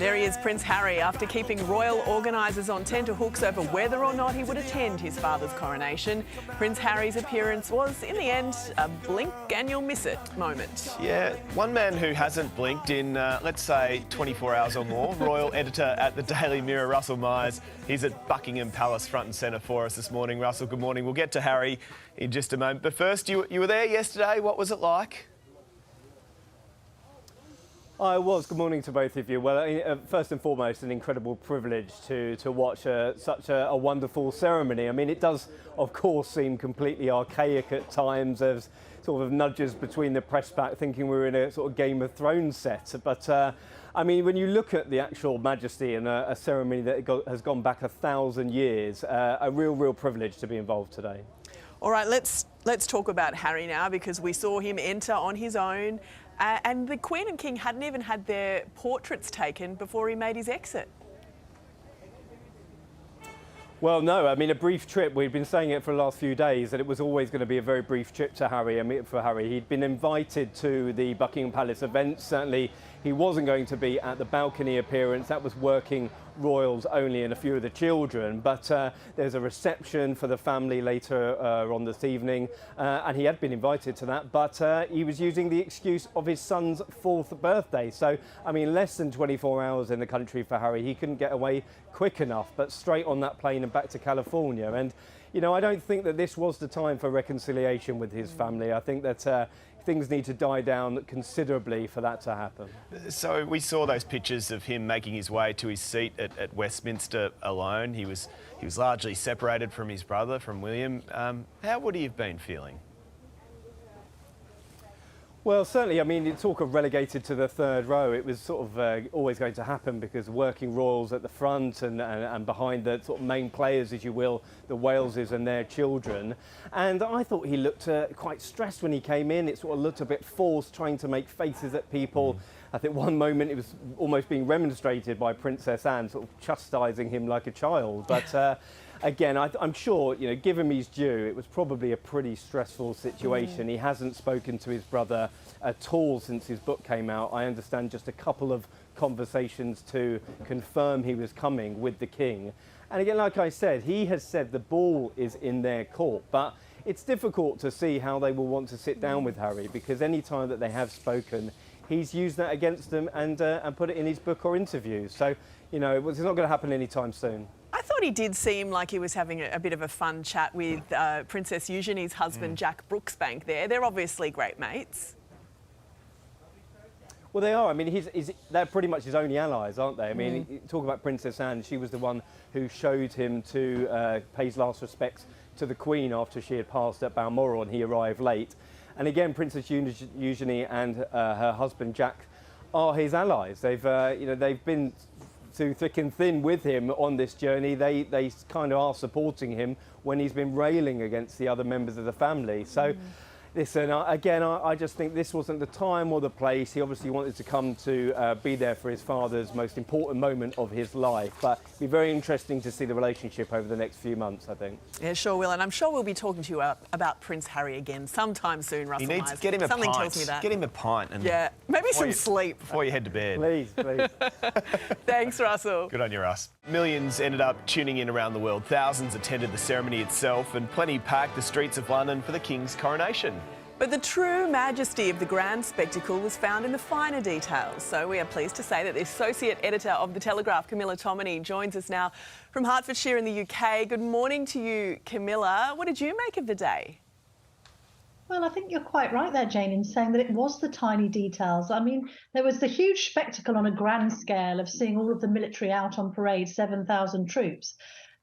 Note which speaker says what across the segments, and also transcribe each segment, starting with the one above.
Speaker 1: There he is, Prince Harry, after keeping royal organisers on tenterhooks over whether or not he would attend his father's coronation. Prince Harry's appearance was, in the end, a blink and you'll miss it moment.
Speaker 2: Yeah, one man who hasn't blinked in, let's say, 24 hours or more, royal editor at the Daily Mirror, Russell Myers. He's at Buckingham Palace front and centre for us this morning. Russell, good morning. We'll get to Harry in just a moment. But first, you were there yesterday. What was it like?
Speaker 3: I was. Good morning to both of you. Well, first and foremost, an incredible privilege to watch such a wonderful ceremony. I mean, it does, of course, seem completely archaic at times. There's sort of nudges between the press pack thinking we're in a sort of Game of Thrones set. But, I mean, when you look at the actual majesty and a ceremony that has gone back 1,000 years, a real privilege to be involved today.
Speaker 1: All right, let's talk about Harry now, because we saw him enter on his own. And the Queen and King hadn't even had their portraits taken before he made his exit.
Speaker 3: Well, no, I mean, a brief trip. We've been saying it for the last few days that it was always going to be a very brief trip to Harry. I mean, for Harry, he'd been invited to the Buckingham Palace event. Certainly, he wasn't going to be at the balcony appearance. That was working royals only and a few of the children. But there's a reception for the family later on this evening, and he had been invited to that. But he was using the excuse of his son's 4th birthday. So, I mean, less than 24 hours in the country for Harry. He couldn't get away quick enough, but straight on that plane and back to California. And, you know, I don't think that this was the time for reconciliation with his family. I think that things need to die down considerably for that to happen.
Speaker 2: So we saw those pictures of him making his way to his seat at Westminster alone. He was largely separated from his brother, from William. How would he have been feeling?
Speaker 3: Well, certainly, I mean, you talk of relegated to the 3rd row. It was sort of always going to happen because working royals at the front and behind the sort of main players, as you will, the Waleses and their children. And I thought he looked quite stressed when he came in. It sort of looked a bit forced, trying to make faces at people. I think one moment it was almost being remonstrated by Princess Anne, sort of chastising him like a child. But again, I'm sure, you know, give him his due, it was probably a pretty stressful situation. He hasn't spoken to his brother at all since his book came out. I understand just a couple of conversations to confirm he was coming with the King. And again, like I said, he has said the ball is in their court, but it's difficult to see how they will want to sit down with Harry, because any time that they have spoken, he's used that against them and put it in his book or interviews. So, you know, it's not going to happen anytime soon.
Speaker 1: I thought he did seem like he was having a bit of a fun chat with Princess Eugenie's husband, Jack Brooksbank there. They're obviously great mates.
Speaker 3: Well, they are. I mean, they're pretty much his only allies, aren't they? I mean, talk about Princess Anne. She was the one who showed him to pay his last respects to the Queen after she had passed at Balmoral and he arrived late. And again, Princess Eugenie and her husband, Jack, are his allies. They've, you know, they've been through thick and thin with him on this journey. They kind of are supporting him when he's been railing against the other members of the family. So, listen, again, I just think this wasn't the time or the place. He obviously wanted to come to be there for his father's most important moment of his life. But it'll be very interesting to see the relationship over the next few months, I think.
Speaker 1: Yeah, sure will. And I'm sure we'll be talking to you about Prince Harry again sometime soon, Russell
Speaker 2: He needs
Speaker 1: Myers.
Speaker 2: to get him a
Speaker 1: Something
Speaker 2: pint.
Speaker 1: tells me that.
Speaker 2: Get him a pint. And
Speaker 1: yeah, maybe some sleep.
Speaker 2: Before you head to bed.
Speaker 3: Please, please.
Speaker 1: Thanks, Russell.
Speaker 2: Good on you, Russ. Millions ended up tuning in around the world. Thousands attended the ceremony itself and plenty packed the streets of London for the King's coronation.
Speaker 1: But the true majesty of the grand spectacle was found in the finer details. So we are pleased to say that the Associate Editor of The Telegraph, Camilla Tominey, joins us now from Hertfordshire in the UK. Good morning to you, Camilla. What did you make of the day?
Speaker 4: Well, I think you're quite right there, Jane, in saying that it was the tiny details. I mean, there was the huge spectacle on a grand scale of seeing all of the military out on parade, 7,000 troops.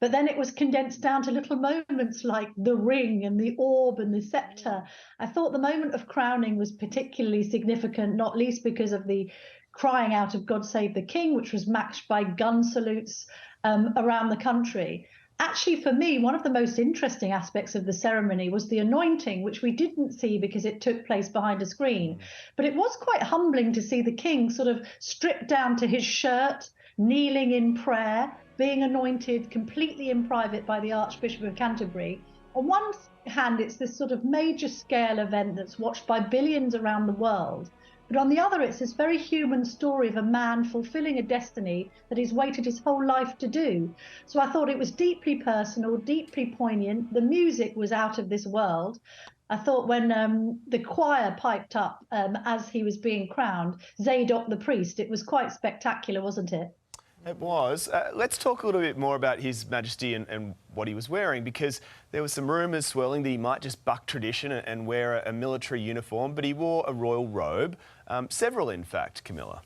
Speaker 4: But then it was condensed down to little moments like the ring and the orb and the sceptre. I thought the moment of crowning was particularly significant, not least because of the crying out of God Save the King, which was matched by gun salutes around the country. Actually, for me, one of the most interesting aspects of the ceremony was the anointing, which we didn't see because it took place behind a screen. But it was quite humbling to see the King sort of stripped down to his shirt, kneeling in prayer, being anointed completely in private by the Archbishop of Canterbury. On one hand, it's this sort of major scale event that's watched by billions around the world. But on the other, it's this very human story of a man fulfilling a destiny that he's waited his whole life to do. So I thought it was deeply personal, deeply poignant. The music was out of this world. I thought when the choir piped up as he was being crowned, Zadok the priest, it was quite spectacular, wasn't it?
Speaker 2: It was. Let's talk a little bit more about His Majesty and what he was wearing, because there were some rumours swirling that he might just buck tradition and wear a military uniform, but he wore a royal robe. Several, in fact, Camilla.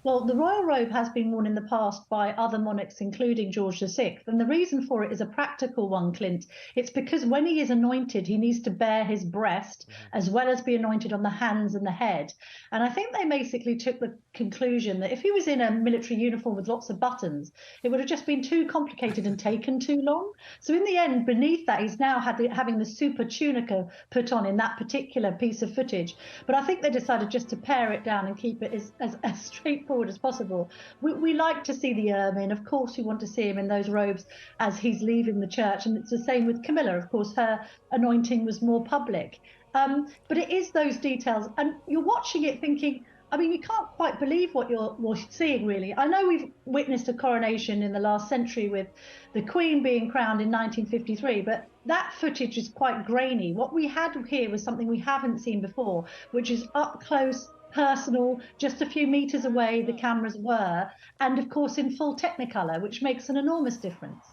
Speaker 4: Well, the royal robe has been worn in the past by other monarchs, including George VI. And the reason for it is a practical one, Clint. It's because when he is anointed, he needs to bare his breast as well as be anointed on the hands and the head. And I think they basically took the conclusion that if he was in a military uniform with lots of buttons, it would have just been too complicated and taken too long. So in the end, beneath that, he's now having the super tunica put on in that particular piece of footage. But I think they decided just to pare it down and keep it as straightforward as possible. We like to see the ermine. Of course, we want to see him in those robes as he's leaving the church. And it's the same with Camilla. Of course, her anointing was more public. But it is those details. And you're watching it thinking, I mean, you can't quite believe what you're seeing, really. I know we've witnessed a coronation in the last century with the Queen being crowned in 1953, but that footage is quite grainy. What we had here was something we haven't seen before, which is up close, personal, just a few meters away the cameras were, and of course in full Technicolor, which makes an enormous difference.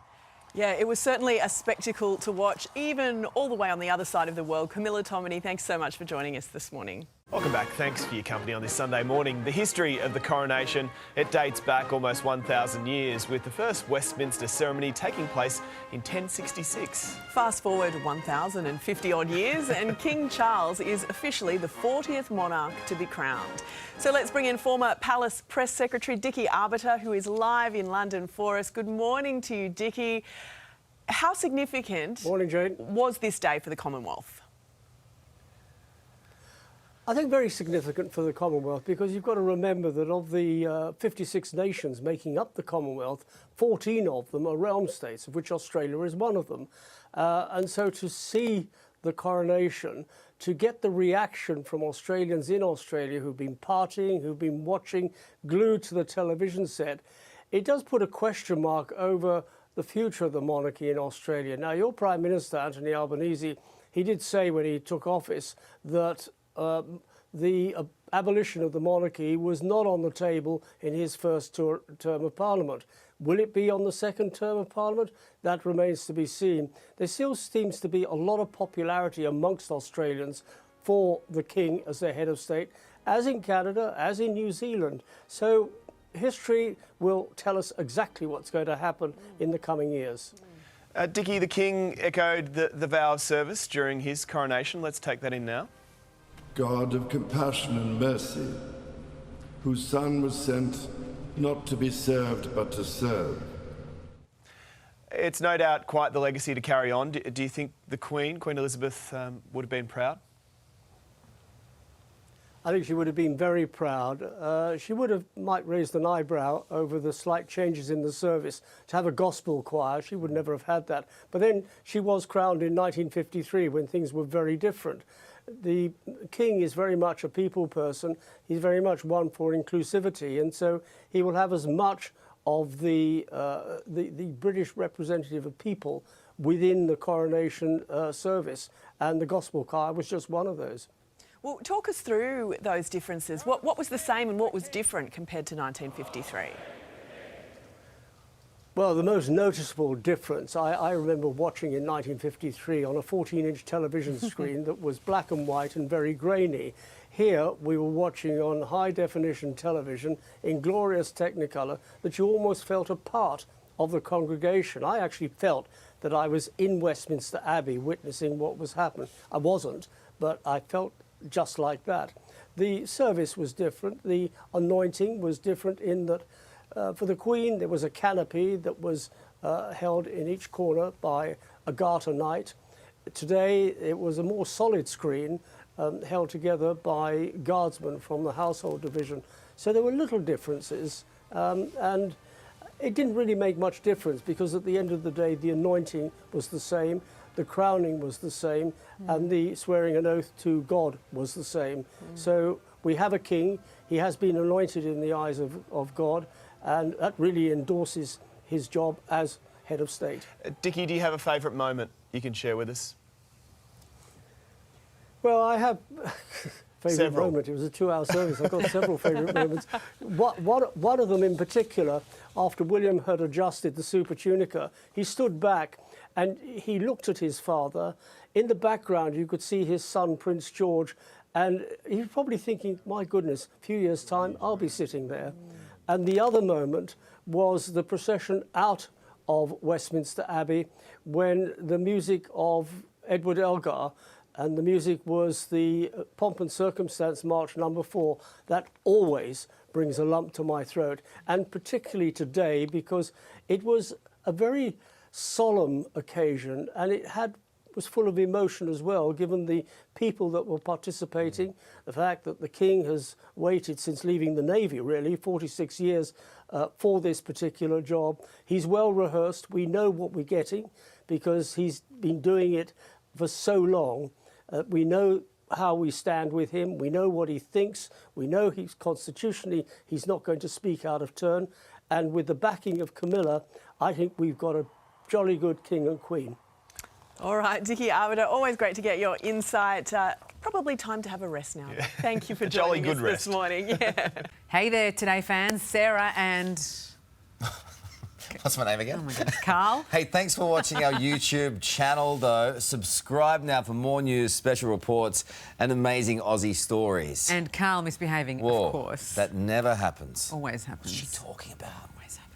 Speaker 1: Yeah, it was certainly a spectacle to watch, even all the way on the other side of the world. Camilla Tominey, thanks so much for joining us this morning.
Speaker 2: Welcome back. Thanks for your company on this Sunday morning. The history of the coronation, it dates back almost 1,000 years, with the first Westminster ceremony taking place in 1066.
Speaker 1: Fast forward 1,050 odd years and King Charles is officially the 40th monarch to be crowned. So let's bring in former Palace Press Secretary Dickie Arbiter, who is live in London for us. Good morning to you, Dickie. How significant
Speaker 5: Morning, Jane.
Speaker 1: was this day for the Commonwealth?
Speaker 5: I think very significant for the Commonwealth, because you've got to remember that of the 56 nations making up the Commonwealth, 14 of them are realm states, of which Australia is one of them. And so to see the coronation, to get the reaction from Australians in Australia who've been partying, who've been watching, glued to the television set, it does put a question mark over the future of the monarchy in Australia. Now, your Prime Minister, Anthony Albanese, he did say when he took office that the abolition of the monarchy was not on the table in his first term of Parliament. Will it be on the second term of Parliament? That remains to be seen. There still seems to be a lot of popularity amongst Australians for the King as their head of state, as in Canada, as in New Zealand. So history will tell us exactly what's going to happen in the coming years.
Speaker 2: Dickie, the King echoed the vow of service during his coronation. Let's take that in now.
Speaker 6: God of compassion and mercy, whose Son was sent not to be served but to serve.
Speaker 2: It's no doubt quite the legacy to carry on. Do you think the Queen Elizabeth, would have been proud?
Speaker 5: I think she would have been very proud. She might raise an eyebrow over the slight changes in the service. To have a gospel choir, she would never have had that. But then she was crowned in 1953 when things were very different. The King is very much a people person. He's very much one for inclusivity, and so he will have as much of the British representative of people within the coronation service, and the gospel choir was just one of those.
Speaker 1: Well, talk us through those differences. What was the same and what was different compared to 1953?
Speaker 5: Well, the most noticeable difference, I remember watching in 1953 on a 14-inch television screen that was black and white and very grainy. Here, we were watching on high-definition television in glorious Technicolor that you almost felt a part of the congregation. I actually felt that I was in Westminster Abbey witnessing what was happening. I wasn't, but I felt just like that. The service was different. The anointing was different in that for the Queen, there was a canopy that was held in each corner by a Garter Knight. Today, it was a more solid screen held together by guardsmen from the household division. So there were little differences, and it didn't really make much difference because at the end of the day, the anointing was the same, the crowning was the same, and the swearing an oath to God was the same. So we have a king. He has been anointed in the eyes of God, and that really endorses his job as head of state.
Speaker 2: Dickie, do you have a favourite moment you can share with us?
Speaker 5: Well, I have favourite
Speaker 2: Several.
Speaker 5: moment. It was a 2-hour service. I've got several favourite moments. One of them in particular, after William had adjusted the super tunica, he stood back and he looked at his father. In the background, you could see his son, Prince George, and he was probably thinking, my goodness, a few years' time, I'll be sitting there. And the other moment was the procession out of Westminster Abbey when the music of Edward Elgar, and the music was the Pomp and Circumstance March No. 4. That always brings a lump to my throat, and particularly today because it was a very solemn occasion, and it was full of emotion as well, given the people that were participating, the fact that the King has waited since leaving the Navy, really, 46 years for this particular job. He's well rehearsed. We know what we're getting because he's been doing it for so long. We know how we stand with him. We know what he thinks. We know he's constitutionally, he's not going to speak out of turn. And with the backing of Camilla, I think we've got a jolly good king and queen.
Speaker 1: All right, Dickie Arbiter, always great to get your insight. Probably time to have a rest now. Yeah. Thank you for joining us this morning. Yeah.
Speaker 7: Hey there, Today fans. Sarah and...
Speaker 8: What's my name again?
Speaker 7: Oh my goodness, Carl.
Speaker 8: Hey, thanks for watching our YouTube channel, though. Subscribe now for more news, special reports, and amazing Aussie stories.
Speaker 7: And Carl misbehaving,
Speaker 8: Whoa,
Speaker 7: of course.
Speaker 8: that never happens.
Speaker 7: Always happens.
Speaker 8: What's she talking about?
Speaker 7: Always happens.